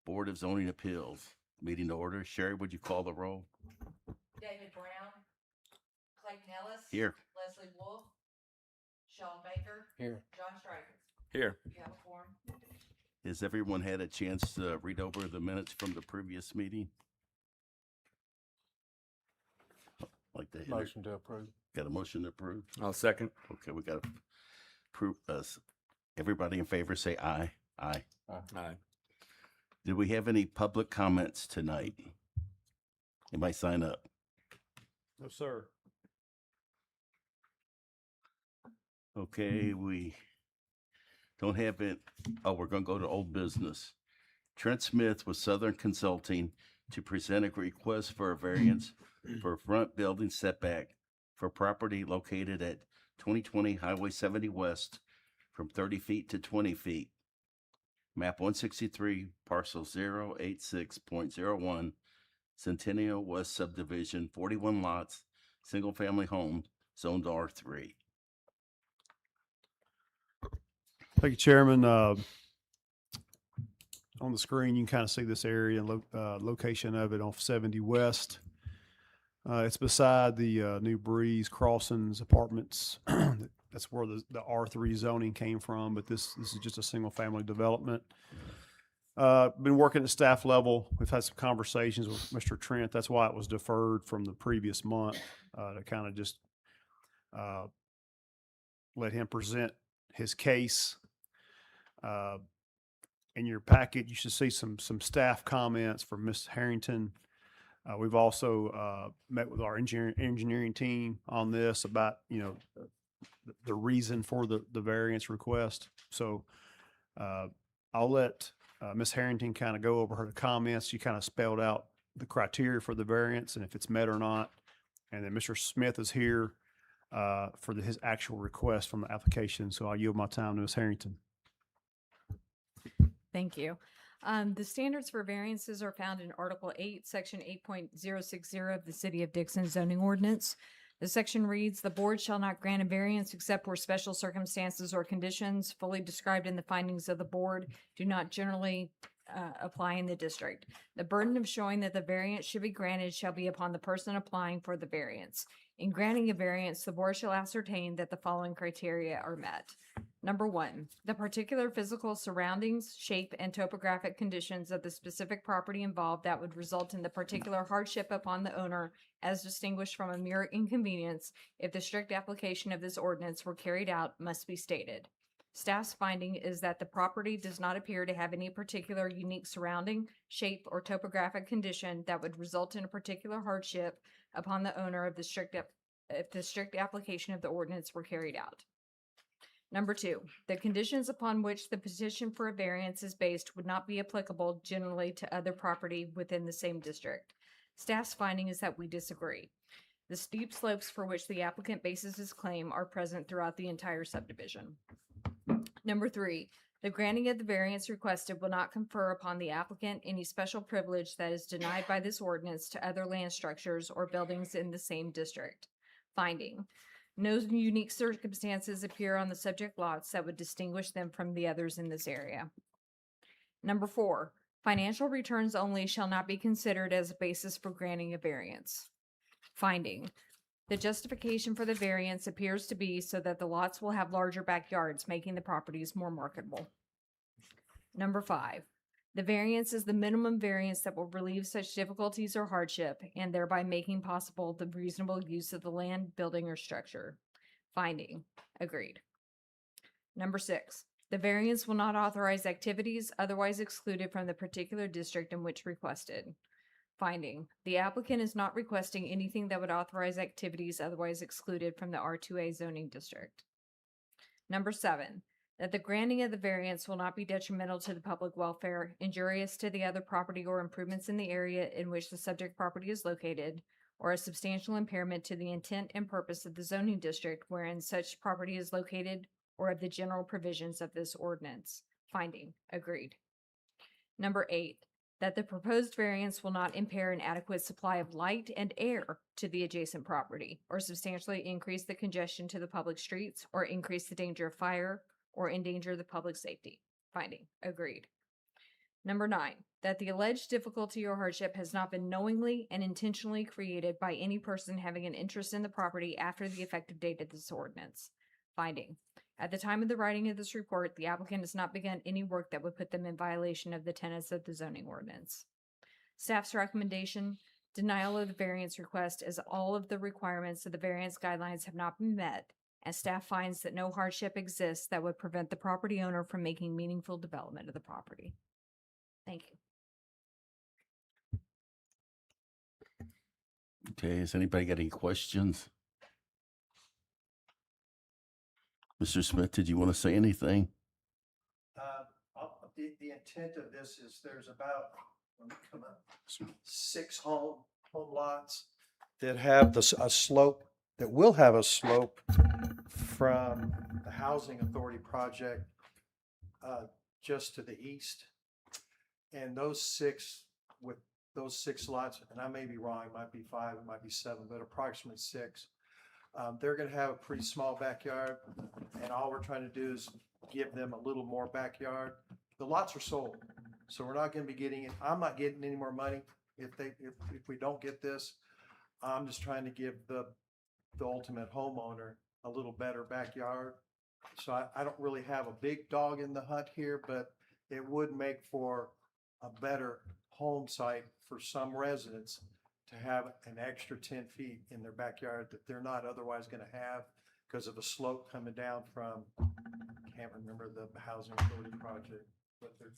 Board of Zoning Appeals. Meeting to order. Sherry, would you call the roll? David Brown, Clayton Ellis. Here. Leslie Wolf, Sean Baker. Here. John Stryker. Here. You have a form. Has everyone had a chance to read over the minutes from the previous meeting? Like the Motion to approve. Got a motion to approve? I'll second. Okay, we got to approve us. Everybody in favor say aye. Aye. Aye. Did we have any public comments tonight? Anybody sign up? No, sir. Okay, we don't have it. Oh, we're going to go to old business. Trent Smith with Southern Consulting to present a request for a variance for a front building setback for property located at 2020 Highway 70 West from 30 feet to 20 feet. Map 163, parcel 086.01, Centennial West Subdivision, 41 lots, single-family home, zoned R3. Thank you, Chairman. On the screen, you can kind of see this area and location of it off 70 West. It's beside the New Breeze Crossings Apartments. That's where the R3 zoning came from, but this is just a single-family development. Been working at staff level. We've had some conversations with Mr. Trent. That's why it was deferred from the previous month, to kind of just let him present his case. In your packet, you should see some staff comments from Ms. Harrington. We've also met with our engineering team on this about, the reason for the variance request. So I'll let Ms. Harrington kind of go over her comments. She kind of spelled out the criteria for the variance and if it's met or not. And then Mr. Smith is here for his actual request from the application. So I'll yield my time to Ms. Harrington. Thank you. The standards for variances are found in Article 8, Section 8.060 of the City of Dickson zoning ordinance. The section reads, "The board shall not grant a variance except where special circumstances or conditions fully described in the findings of the board do not generally apply in the district. The burden of showing that the variance should be granted shall be upon the person applying for the variance. In granting a variance, the board shall ascertain that the following criteria are met. Number one, the particular physical surroundings, shape, and topographic conditions of the specific property involved that would result in the particular hardship upon the owner as distinguished from a mere inconvenience if the strict application of this ordinance were carried out must be stated. Staff's finding is that the property does not appear to have any particular unique surrounding, shape, or topographic condition that would result in a particular hardship upon the owner if the strict application of the ordinance were carried out. Number two, the conditions upon which the petition for a variance is based would not be applicable generally to other property within the same district. Staff's finding is that we disagree. The steep slopes for which the applicant bases his claim are present throughout the entire subdivision. Number three, the granting of the variance requested will not confer upon the applicant any special privilege that is denied by this ordinance to other land structures or buildings in the same district. Finding, no unique circumstances appear on the subject lots that would distinguish them from the others in this area. Number four, financial returns only shall not be considered as a basis for granting a variance. Finding, the justification for the variance appears to be so that the lots will have larger backyards, making the properties more marketable. Number five, the variance is the minimum variance that will relieve such difficulties or hardship and thereby making possible the reasonable use of the land, building, or structure. Finding, agreed. Number six, the variance will not authorize activities otherwise excluded from the particular district in which requested. Finding, the applicant is not requesting anything that would authorize activities otherwise excluded from the R2A zoning district. Number seven, that the granting of the variance will not be detrimental to the public welfare, injurious to the other property or improvements in the area in which the subject property is located, or a substantial impairment to the intent and purpose of the zoning district wherein such property is located or of the general provisions of this ordinance. Finding, agreed. Number eight, that the proposed variance will not impair an adequate supply of light and air to the adjacent property, or substantially increase the congestion to the public streets, or increase the danger of fire, or endanger the public safety. Finding, agreed. Number 9, that the alleged difficulty or hardship has not been knowingly and intentionally created by any person having an interest in the property after the effective date of this ordinance. Finding, at the time of the writing of this report, the applicant has not begun any work that would put them in violation of the tenets of the zoning ordinance. Staff's recommendation, denial of the variance request, as all of the requirements of the variance guidelines have not been met, and staff finds that no hardship exists that would prevent the property owner from making meaningful development of the property. Thank you. Okay, has anybody got any questions? Mr. Smith, did you want to say anything? The intent of this is there's about, let me come up, 6 home lots that have a slope, that will have a slope from the Housing Authority project just to the east. And those 6 lots, and I may be wrong, it might be 5, it might be 7, but approximately 6. They're gonna have a pretty small backyard, and all we're trying to do is give them a little more backyard. The lots are sold, so we're not gonna be getting it. I'm not getting any more money if we don't get this. I'm just trying to give the ultimate homeowner a little better backyard. So I don't really have a big dog in the hunt here, but it would make for a better home site for some residents to have an extra 10 feet in their backyard that they're not otherwise gonna have because of a slope coming down from, can't remember the Housing Authority project, but they're.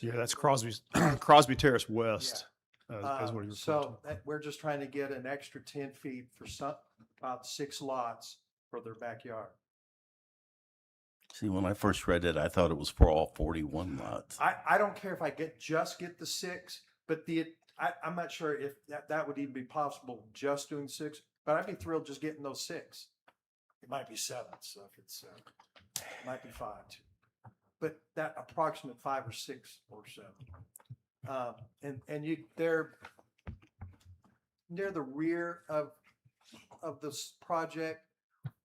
Yeah, that's Crosby Terrace West. Is what he referred to. So we're just trying to get an extra 10 feet for about 6 lots for their backyard. See, when I first read it, I thought it was for all 41 lots. I don't care if I get the 6, but I'm not sure if that would even be possible just doing 6, but I'd be thrilled just getting those 6. It might be 7, so if it's, it might be 5 too. But that approximate 5 or 6 or 7. And they're near the rear of this project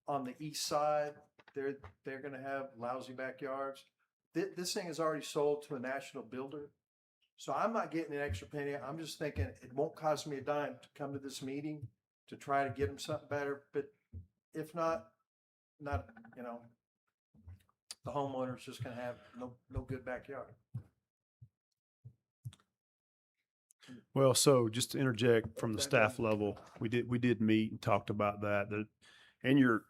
on the east side. They're gonna have lousy backyards. This thing is already sold to a national builder. So I'm not getting an extra penny. I'm just thinking it won't cost me a dime to come to this meeting to try to get them something better. But if not, the homeowner's just gonna have no good backyard. Well, so just to interject from the staff level, we did meet and talked about that. In your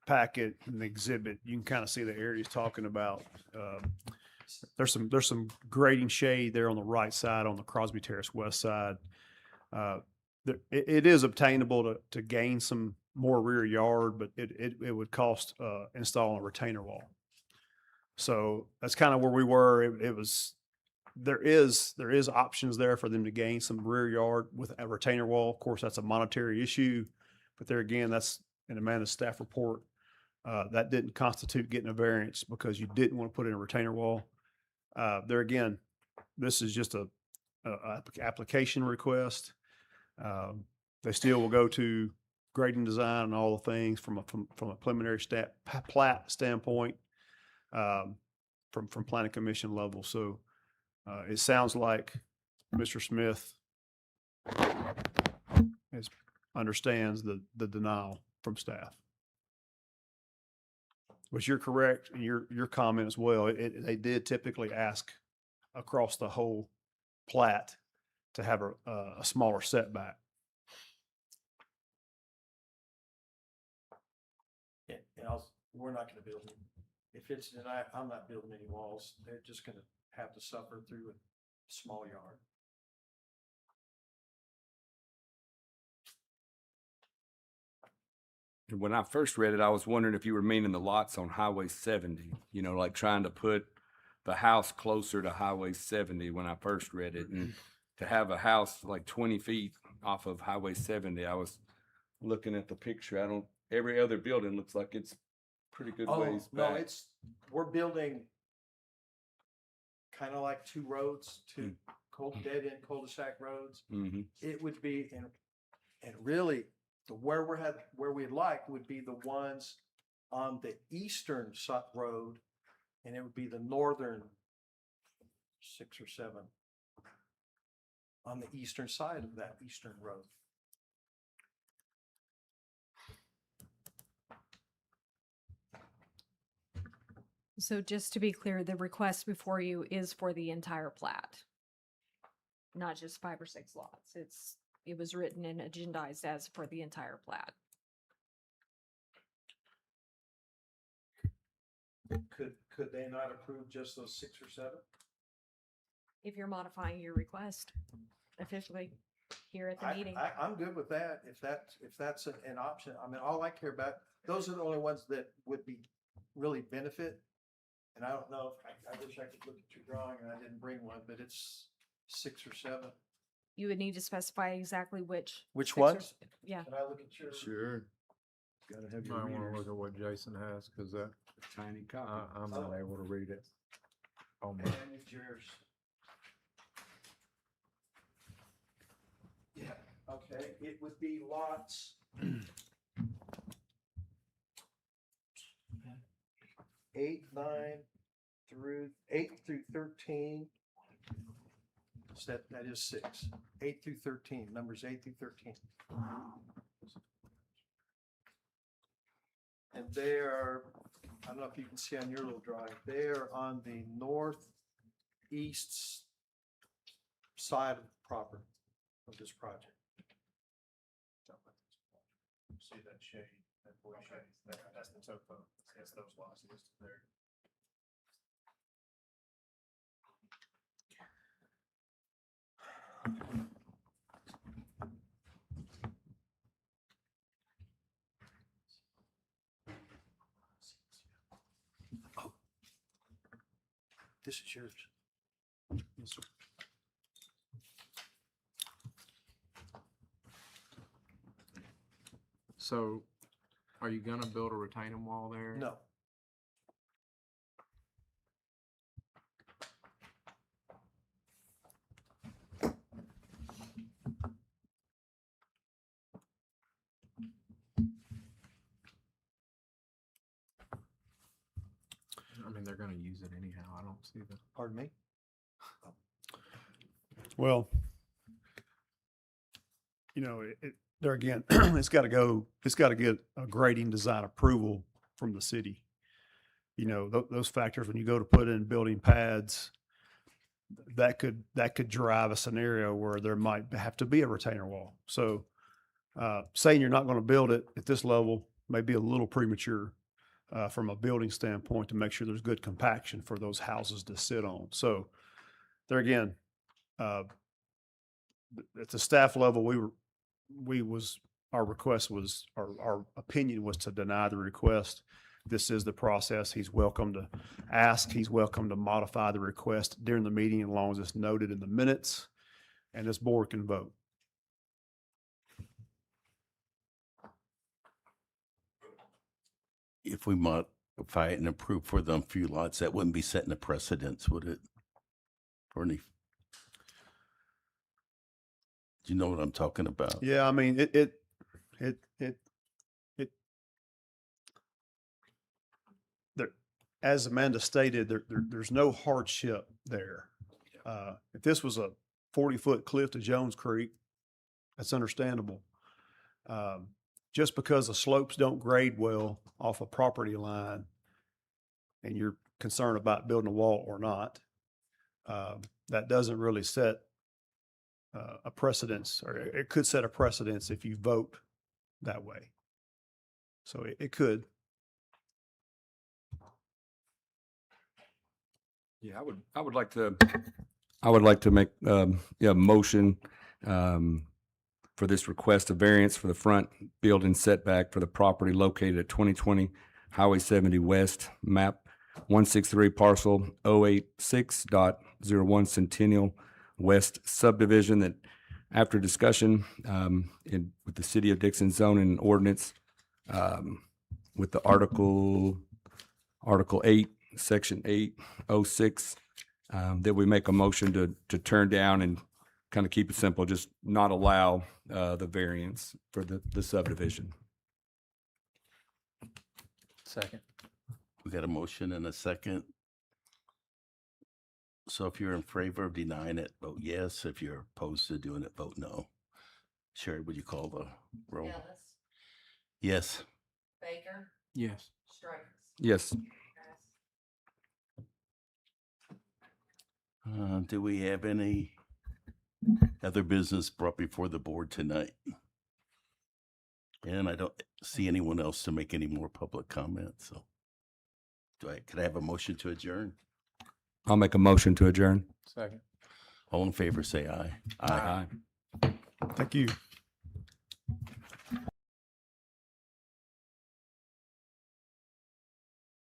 packet and the exhibit, you can kind of see the areas talking about. There's some grading shade there on the right side on the Crosby Terrace West side. It is obtainable to gain some more rear yard, but it would cost installing a retainer wall. So that's kind of where we were. There is options there for them to gain some rear yard with a retainer wall. Of course, that's a monetary issue, but there again, that's in Amanda's staff report. That didn't constitute getting a variance because you didn't want to put in a retainer wall. There again, this is just a application request. They still will go to grading design and all the things from a preliminary plat standpoint, from planning commission level. So it sounds like Mr. Smith understands the denial from staff. Which you're correct in your comment as well. They did typically ask across the whole plat to have a smaller setback. Yeah, we're not gonna build any. If it's denied, I'm not building any walls. They're just gonna have to suffer through a small yard. When I first read it, I was wondering if you were meaning the lots on Highway 70, like trying to put the house closer to Highway 70 when I first read it. And to have a house like 20 feet off of Highway 70, I was looking at the picture. Every other building looks like it's pretty good ways back. No, we're building kind of like 2 roads, 2 dead end cul-de-sac roads. Mm-hmm. It would be, and really, where we'd like would be the ones on the eastern road And it would be the northern 6 or 7 on the eastern side of that eastern road. So just to be clear, the request before you is for the entire plat, not just 5 or 6 lots. It was written and agendized as for the entire plat. Could they not approve just those 6 or 7? If you're modifying your request officially here at the meeting. I'm good with that, if that's an option. I mean, all I care about, those are the only ones that would be really benefit. And I don't know, I wish I could look at your drawing, and I didn't bring one, but it's 6 or 7. You would need to specify exactly which. Which 6 or ones? s- Yeah. Can I look at your? Sure. Gotta have You your might want to readers. look at what Jason has, because Tiny copy. I'm not able to read it. Oh, my. And it's yours. Yeah, okay, it would be lots. 8 through 13. So that is 6. 8 through 13, numbers 8 through 13. And they are, I don't know if you can see on your little drawing, they are on the northeast side of the property of this project. See that shade, that blue shade, that's the topo, that's those lots listed there. This is yours. So are you gonna build a retaining wall there? No. I mean, they're gonna use it anyhow. I don't see the. Pardon me? Well, there again, it's got to get a grading design approval from the city. Those factors, when you go to put in building pads, that could drive a scenario where there might have to be a retainer wall. So, saying you're not going to build it at this level may be a little premature from a building standpoint to make sure there's good compaction for those houses to sit on. So, there again, at the staff level, our request was, our opinion was to deny the request. This is the process. He's welcome to ask. He's welcome to modify the request during the meeting as long as it's noted in the minutes, and this board can vote. If we modify it and approve for them few lots, that wouldn't be setting a precedence, would it? For any? Do you know what I'm talking about? Yeah, I mean, there, as Amanda stated, there's no hardship there. If this was a 40-foot cliff to Jones Creek, that's understandable. Just because the slopes don't grade well off a property line and you're concerned about building a wall or not, that doesn't really set a precedence, or it could set a precedence if you vote that way. So it could. Yeah, I would like to make a motion for this request of variance for the front building setback for the property located at 2020 Highway 70 West, map 163, parcel 086.01 Centennial West subdivision, that after discussion with the City of Dickson zoning and ordinance, with the Article 8, Section 806, that we make a motion to turn down and kind of keep it simple, just not allow the variance for the subdivision. Second. We got a motion and a second. So if you're in favor of denying it, vote yes. If you're opposed to doing it, vote no. Sherry, would you call the roll? Ellis, Yes. Baker, Yes. Strikers. Yes. Pass. Do we have any other business brought before the board tonight? And I don't see anyone else to make any more public comments, so. Could I have a motion to adjourn? I'll make a motion to adjourn. Second. All in favor, say aye. Aye. Thank you.